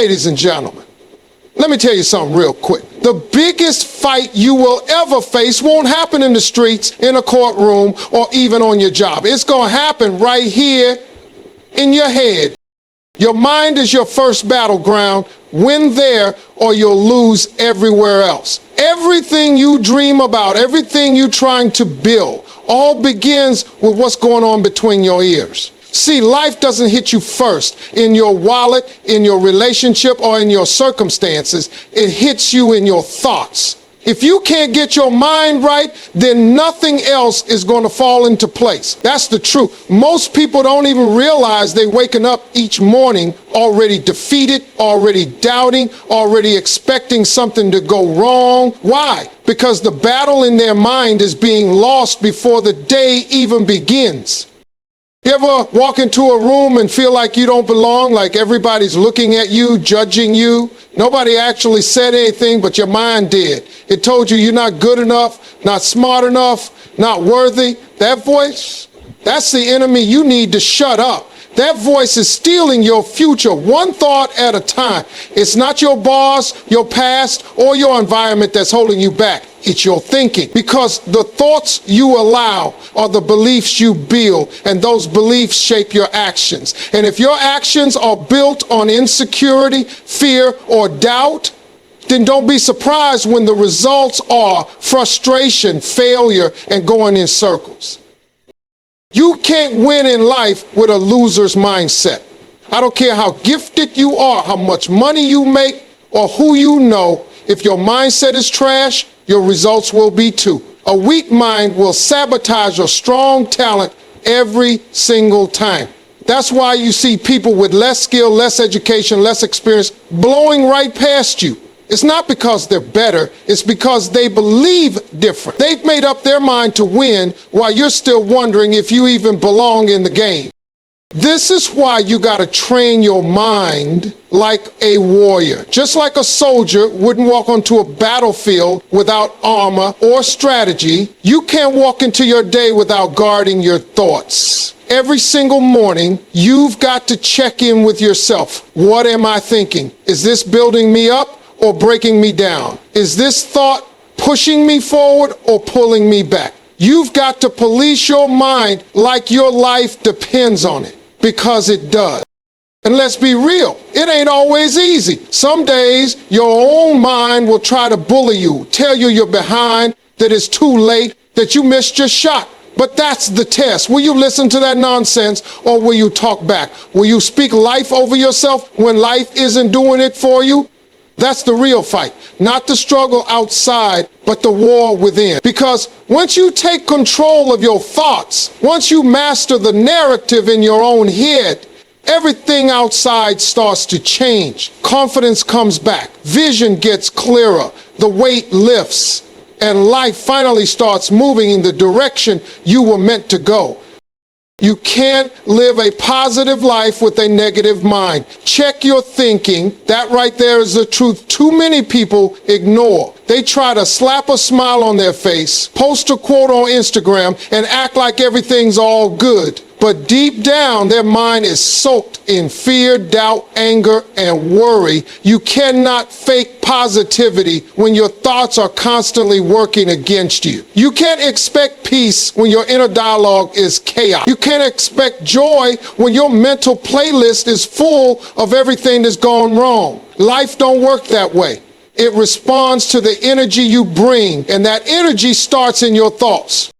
Ladies and gentlemen, let me tell you something real quick. The biggest fight you will ever face won't happen in the streets, in a courtroom, or even on your job. It's going to happen right here in your head. Your mind is your first battleground. Win there or you'll lose everywhere else. Everything you dream about, everything you're trying to build, all begins with what's going on between your ears. See, life doesn't hit you first in your wallet, in your relationship, or in your circumstances. It hits you in your thoughts. If you can't get your mind right, then nothing else is going to fall into place. That's the truth. Most people don't even realize they're waking up each morning already defeated, already doubting, already expecting something to go wrong. Why? Because the battle in their mind is being lost before the day even begins. You ever walk into a room and feel like you don't belong, like everybody's looking at you, judging you? Nobody actually said anything, but your mind did. It told you you're not good enough, not smart enough, not worthy. That voice, that's the enemy you need to shut up. That voice is stealing your future one thought at a time. It's not your boss, your past, or your environment that's holding you back. It's your thinking, because the thoughts you allow are the beliefs you build, and those beliefs shape your actions. And if your actions are built on insecurity, fear, or doubt, then don't be surprised when the results are frustration, failure, and going in circles. You can't win in life with a loser's mindset. I don't care how gifted you are, how much money you make, or who you know. If your mindset is trash, your results will be too. A weak mind will sabotage your strong talent every single time. That's why you see people with less skill, less education, less experience blowing right past you. It's not because they're better, it's because they believe different. They've made up their mind to win while you're still wondering if you even belong in the game. This is why you got to train your mind like a warrior. Just like a soldier wouldn't walk onto a battlefield without armor or strategy, you can't walk into your day without guarding your thoughts. Every single morning, you've got to check in with yourself. What am I thinking? Is this building me up or breaking me down? Is this thought pushing me forward or pulling me back? You've got to police your mind like your life depends on it, because it does. And let's be real, it ain't always easy. Some days your own mind will try to bully you, tell you you're behind, that it's too late, that you missed your shot. But that's the test. Will you listen to that nonsense, or will you talk back? Will you speak life over yourself when life isn't doing it for you? That's the real fight, not the struggle outside, but the war within. Because once you take control of your thoughts, once you master the narrative in your own head, everything outside starts to change. Confidence comes back, vision gets clearer, the weight lifts, and life finally starts moving in the direction you were meant to go. You can't live a positive life with a negative mind. Check your thinking. That right there is the truth too many people ignore. They try to slap a smile on their face, post a quote on Instagram, and act like everything's all good. But deep down, their mind is soaked in fear, doubt, anger, and worry. You cannot fake positivity when your thoughts are constantly working against you. You can't expect peace when your inner dialogue is chaos. You can't expect joy when your mental playlist is full of everything that's gone wrong. Life don't work that way. It responds to the energy you bring, and that energy starts in your thoughts.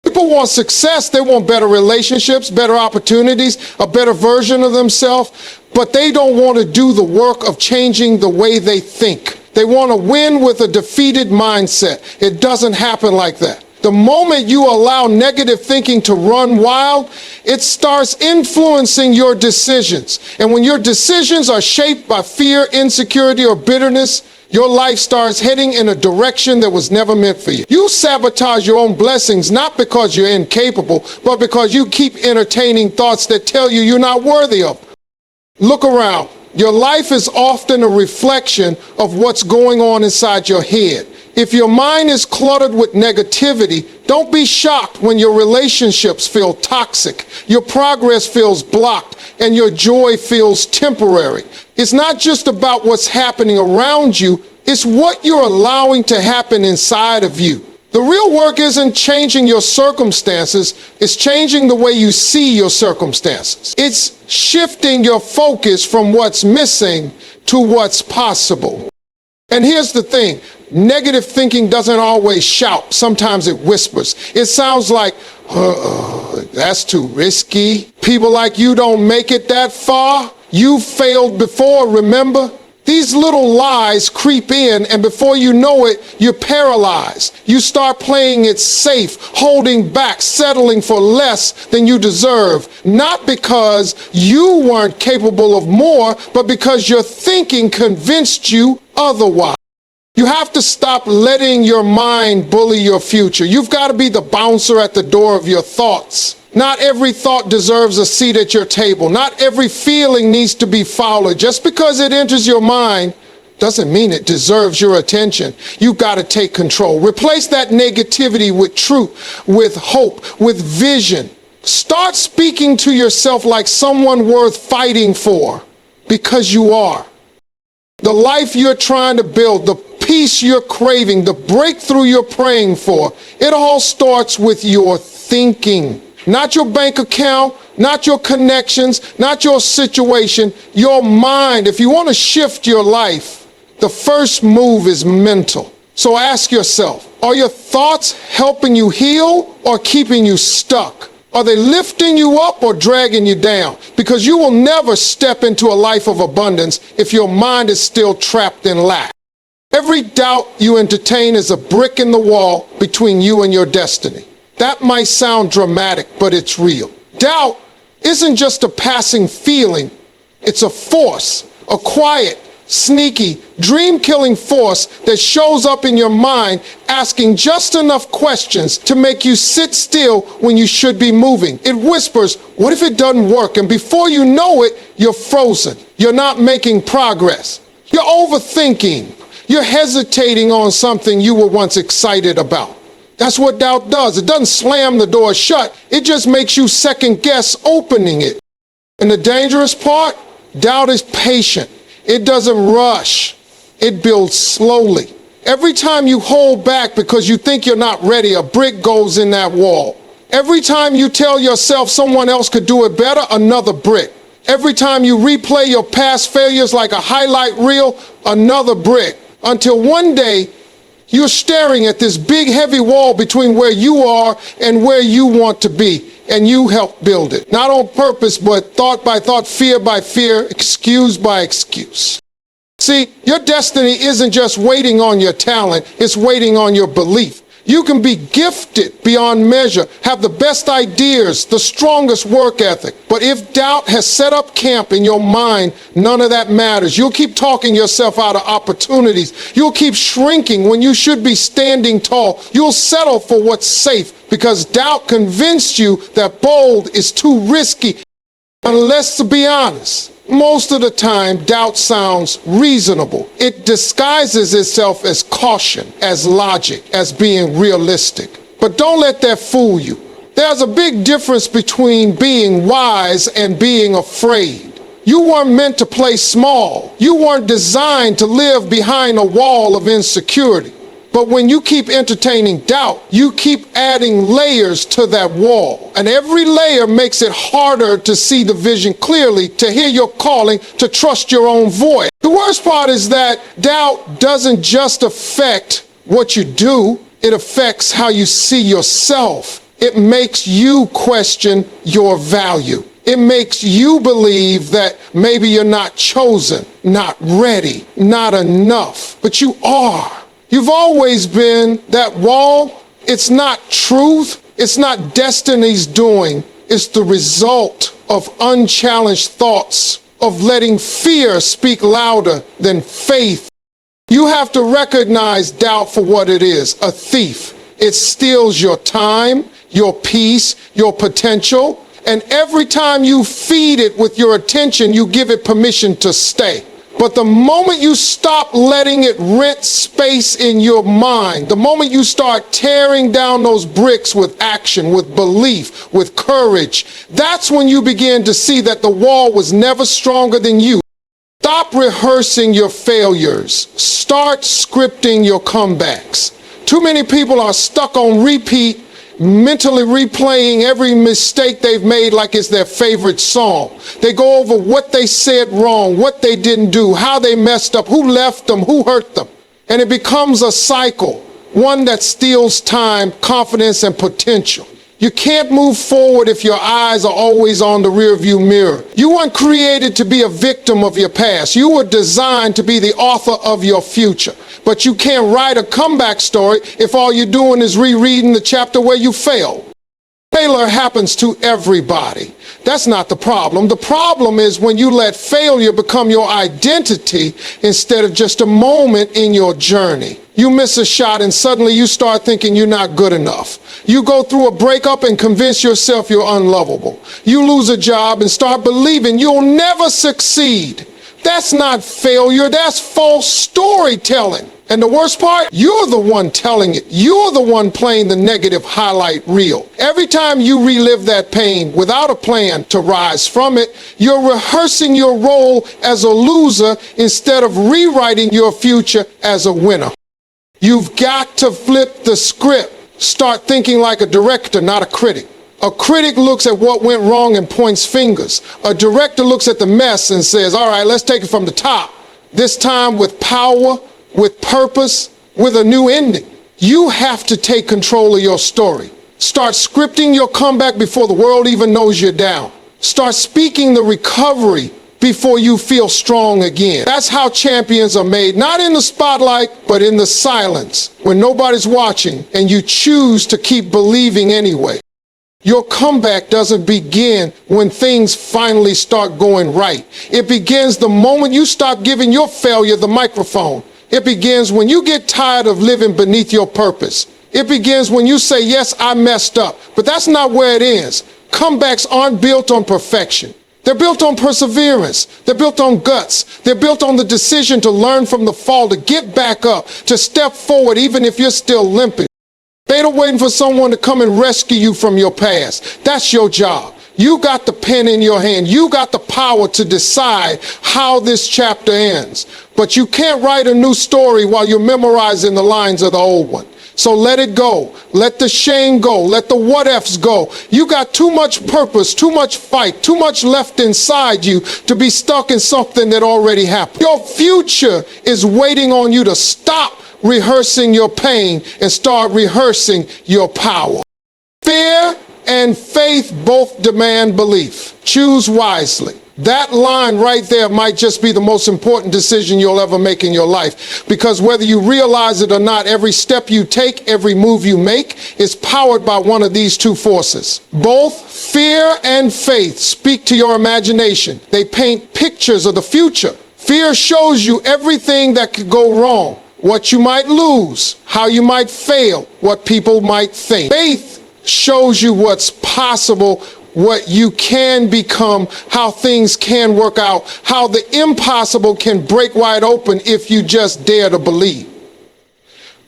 People want success, they want better relationships, better opportunities, a better version of themselves, but they don't want to do the work of changing the way they think. They want to win with a defeated mindset. It doesn't happen like that. The moment you allow negative thinking to run wild, it starts influencing your decisions. And when your decisions are shaped by fear, insecurity, or bitterness, your life starts heading in a direction that was never meant for you. You sabotage your own blessings not because you're incapable, but because you keep entertaining thoughts that tell you you're not worthy of them. Look around. Your life is often a reflection of what's going on inside your head. If your mind is cluttered with negativity, Don't be shocked when your relationships feel toxic, your progress feels blocked, and your joy feels temporary. It's not just about what's happening around you, it's what you're allowing to happen inside of you. The real work isn't changing your circumstances, it's changing the way you see your circumstances. It's shifting your focus from what's missing to what's possible. And here's the thing, negative thinking doesn't always shout, sometimes it whispers. It sounds like, that's too risky. People like you don't make it that far. You failed before, remember? These little lies creep in, and before you know it, you're paralyzed. You start playing it safe, holding back, settling for less than you deserve. Not because you weren't capable of more, but because your thinking convinced you otherwise. You have to stop letting your mind bully your future. You've got to be the bouncer at the door of your thoughts. Not every thought deserves a seat at your table. Not every feeling needs to be followed. Just because it enters your mind doesn't mean it deserves your attention. You've got to take control. Replace that negativity with truth, with hope, with vision. Start speaking to yourself like someone worth fighting for, because you are. The life you're trying to build, the peace you're craving, the breakthrough you're praying for, it all starts with your thinking. Not your bank account, not your connections, not your situation, your mind. If you want to shift your life, the first move is mental. So ask yourself, are your thoughts helping you heal or keeping you stuck? Are they lifting you up or dragging you down? Because you will never step into a life of abundance if your mind is still trapped in lack. Every doubt you entertain is a brick in the wall between you and your destiny. That might sound dramatic, but it's real. Doubt isn't just a passing feeling. It's a force, a quiet, sneaky, dream-killing force that shows up in your mind asking just enough questions to make you sit still when you should be moving. It whispers, what if it doesn't work? And before you know it, you're frozen. You're not making progress. You're overthinking. You're hesitating on something you were once excited about. That's what doubt does. It doesn't slam the door shut. It just makes you second guess opening it. And the dangerous part, doubt is patient. It doesn't rush. It builds slowly. Every time you hold back because you think you're not ready, a brick goes in that wall. Every time you tell yourself someone else could do it better, another brick. Every time you replay your past failures like a highlight reel, another brick. Until one day, you're staring at this big heavy wall between where you are and where you want to be, and you helped build it. Not on purpose, but thought by thought, fear by fear, excuse by excuse. See, your destiny isn't just waiting on your talent, it's waiting on your belief. You can be gifted beyond measure, have the best ideas, the strongest work ethic. But if doubt has set up camp in your mind, none of that matters. You'll keep talking yourself out of opportunities. You'll keep shrinking when you should be standing tall. You'll settle for what's safe because doubt convinced you that bold is too risky. And let's be honest, most of the time, doubt sounds reasonable. It disguises itself as caution, as logic, as being realistic. But don't let that fool you. There's a big difference between being wise and being afraid. You weren't meant to play small. You weren't designed to live behind a wall of insecurity. But when you keep entertaining doubt, you keep adding layers to that wall. And every layer makes it harder to see the vision clearly, to hear your calling, to trust your own voice. The worst part is that doubt doesn't just affect what you do, it affects how you see yourself. It makes you question your value. It makes you believe that maybe you're not chosen, not ready, not enough, but you are. You've always been that wall. It's not truth. It's not destiny's doing. It's the result of unchallenged thoughts, of letting fear speak louder than faith. You have to recognize doubt for what it is, a thief. It steals your time, your peace, your potential. And every time you feed it with your attention, you give it permission to stay. But the moment you stop letting it rent space in your mind, the moment you start tearing down those bricks with action, with belief, with courage, that's when you begin to see that the wall was never stronger than you. Stop rehearsing your failures. Start scripting your comebacks. Too many people are stuck on repeat, mentally replaying every mistake they've made like it's their favorite song. They go over what they said wrong, what they didn't do, how they messed up, who left them, who hurt them. And it becomes a cycle, one that steals time, confidence, and potential. You can't move forward if your eyes are always on the rearview mirror. You weren't created to be a victim of your past. You were designed to be the author of your future. But you can't write a comeback story if all you're doing is rereading the chapter where you failed. Failure happens to everybody. That's not the problem. The problem is when you let failure become your identity instead of just a moment in your journey. You miss a shot and suddenly you start thinking you're not good enough. You go through a breakup and convince yourself you're unlovable. You lose a job and start believing you'll never succeed. That's not failure, that's false storytelling. And the worst part, you're the one telling it. You're the one playing the negative highlight reel. Every time you relive that pain without a plan to rise from it, you're rehearsing your role as a loser instead of rewriting your future as a winner. You've got to flip the script. Start thinking like a director, not a critic. A critic looks at what went wrong and points fingers. A director looks at the mess and says, all right, let's take it from the top. This time with power, with purpose, with a new ending. You have to take control of your story. Start scripting your comeback before the world even knows you're down. Start speaking the recovery before you feel strong again. That's how champions are made, not in the spotlight, but in the silence, when nobody's watching and you choose to keep believing anyway. Your comeback doesn't begin when things finally start going right. It begins the moment you stop giving your failure the microphone. It begins when you get tired of living beneath your purpose. It begins when you say, yes, I messed up. But that's not where it ends. Comebacks aren't built on perfection. They're built on perseverance. They're built on guts. They're built on the decision to learn from the fall, to get back up, to step forward even if you're still limping. They ain't waiting for someone to come and rescue you from your past. That's your job. You got the pen in your hand. You got the power to decide how this chapter ends. But you can't write a new story while you're memorizing the lines of the old one. So let it go. Let the shame go. Let the what ifs go. You got too much purpose, too much fight, too much left inside you to be stuck in something that already happened. Your future is waiting on you to stop rehearsing your pain and start rehearsing your power. Fear and faith both demand belief. Choose wisely. That line right there might just be the most important decision you'll ever make in your life, because whether you realize it or not, every step you take, every move you make is powered by one of these two forces. Both fear and faith speak to your imagination. They paint pictures of the future. Fear shows you everything that could go wrong, what you might lose, how you might fail, what people might think. Faith shows you what's possible, what you can become, how things can work out, how the impossible can break wide open if you just dare to believe.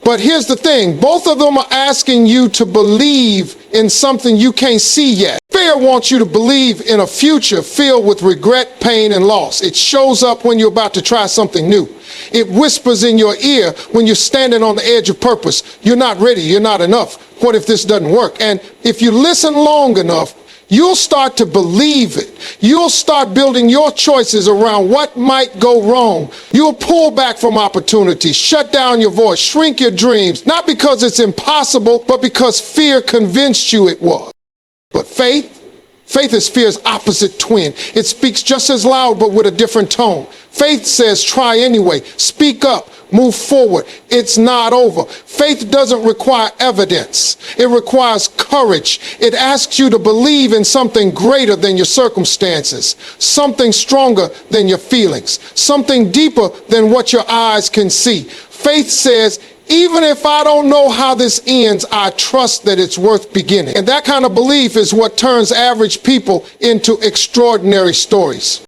But here's the thing, both of them are asking you to believe in something you can't see yet. Fear wants you to believe in a future filled with regret, pain, and loss. It shows up when you're about to try something new. It whispers in your ear when you're standing on the edge of purpose. You're not ready, you're not enough. What if this doesn't work? And if you listen long enough, you'll start to believe it. You'll start building your choices around what might go wrong. You'll pull back from opportunities, shut down your voice, shrink your dreams, not because it's impossible, but because fear convinced you it was. But faith is fear's opposite twin. It speaks just as loud, but with a different tone. Faith says, try anyway, speak up, move forward. It's not over. Faith doesn't require evidence. It requires courage. It asks you to believe in something greater than your circumstances, something stronger than your feelings, something deeper than what your eyes can see. Faith says, even if I don't know how this ends, I trust that it's worth beginning. And that kind of belief is what turns average people into extraordinary stories.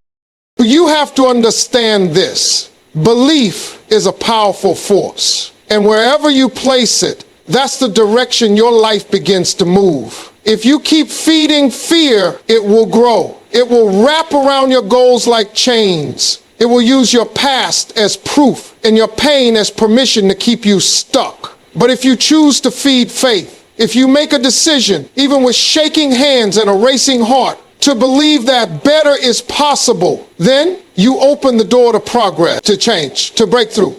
You have to understand this. Belief is a powerful force. And wherever you place it, that's the direction your life begins to move. If you keep feeding fear, it will grow. It will wrap around your goals like chains. It will use your past as proof and your pain as permission to keep you stuck. But if you choose to feed faith, if you make a decision, even with shaking hands and a racing heart, to believe that better is possible, then you open the door to progress, to change, to breakthrough.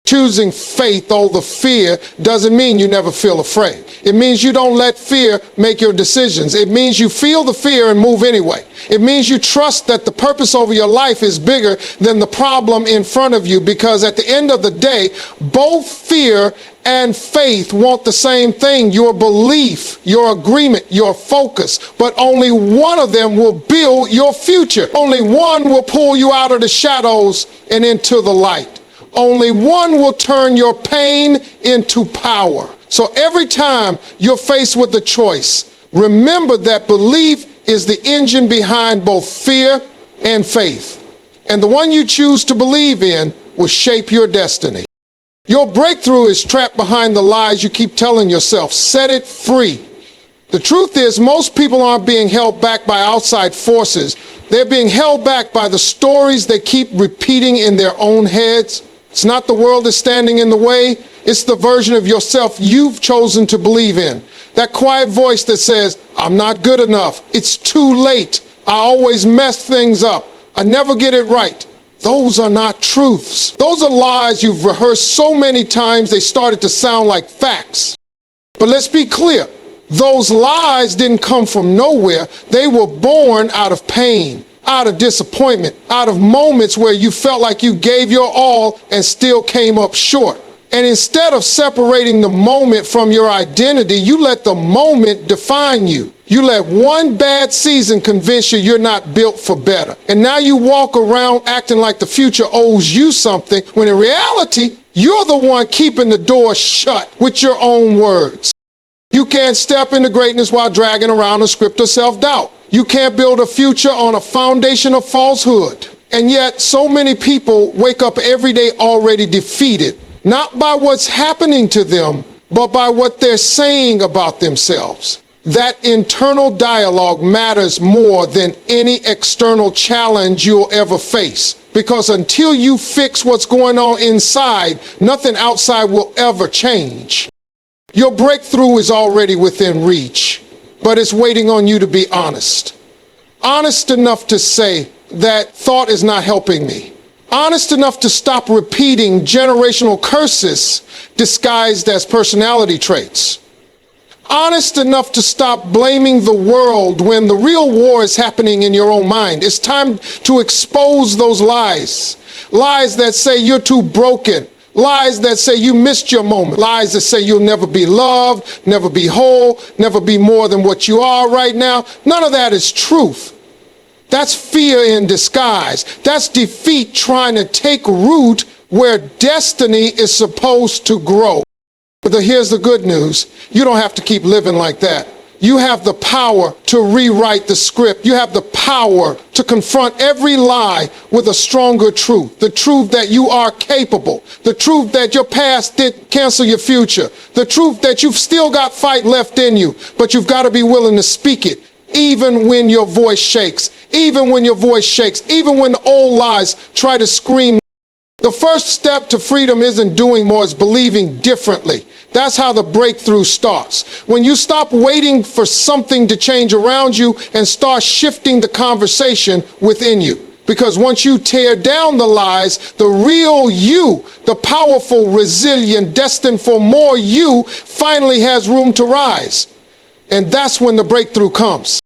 Choosing faith over fear doesn't mean you never feel afraid. It means you don't let fear make your decisions. It means you feel the fear and move anyway. It means you trust that the purpose over your life is bigger than the problem in front of you, because at the end of the day, both fear and faith want the same thing: your belief, your agreement, your focus. But only one of them will build your future. Only one will pull you out of the shadows and into the light. Only one will turn your pain into power. So every time you're faced with a choice, remember that belief is the engine behind both fear and faith. And the one you choose to believe in will shape your destiny. Your breakthrough is trapped behind the lies you keep telling yourself. Set it free. The truth is, most people aren't being held back by outside forces. They're being held back by the stories they keep repeating in their own heads. It's not the world that's standing in the way. It's the version of yourself you've chosen to believe in. That quiet voice that says, I'm not good enough. It's too late. I always mess things up. I never get it right. Those are not truths. Those are lies you've rehearsed so many times they started to sound like facts. But let's be clear. Those lies didn't come from nowhere. They were born out of pain, out of disappointment, out of moments where you felt like you gave your all and still came up short. And instead of separating the moment from your identity, you let the moment define you. You let one bad season convince you you're not built for better. And now you walk around acting like the future owes you something, when in reality, you're the one keeping the door shut with your own words. You can't step into greatness while dragging around a script of self-doubt. You can't build a future on a foundation of falsehood. And yet, so many people wake up every day already defeated, not by what's happening to them, but by what they're saying about themselves. That internal dialogue matters more than any external challenge you'll ever face. Because until you fix what's going on inside, nothing outside will ever change. Your breakthrough is already within reach, but it's waiting on you to be honest. Honest enough to say that thought is not helping me. Honest enough to stop repeating generational curses disguised as personality traits. Honest enough to stop blaming the world when the real war is happening in your own mind. It's time to expose those lies. Lies that say you're too broken. Lies that say you missed your moment. Lies that say you'll never be loved, never be whole, never be more than what you are right now. None of that is truth. That's fear in disguise. That's defeat trying to take root where destiny is supposed to grow. But here's the good news. You don't have to keep living like that. You have the power to rewrite the script. You have the power to confront every lie with a stronger truth. The truth that you are capable. The truth that your past didn't cancel your future. The truth that you've still got fight left in you, but you've got to be willing to speak it. Even when your voice shakes, even when your voice shakes, even when the old lies try to scream. The first step to freedom isn't doing more, it's believing differently. That's how the breakthrough starts. When you stop waiting for something to change around you and start shifting the conversation within you. Because once you tear down the lies, the real you, the powerful, resilient, destined for more you, finally has room to rise. And that's when the breakthrough comes.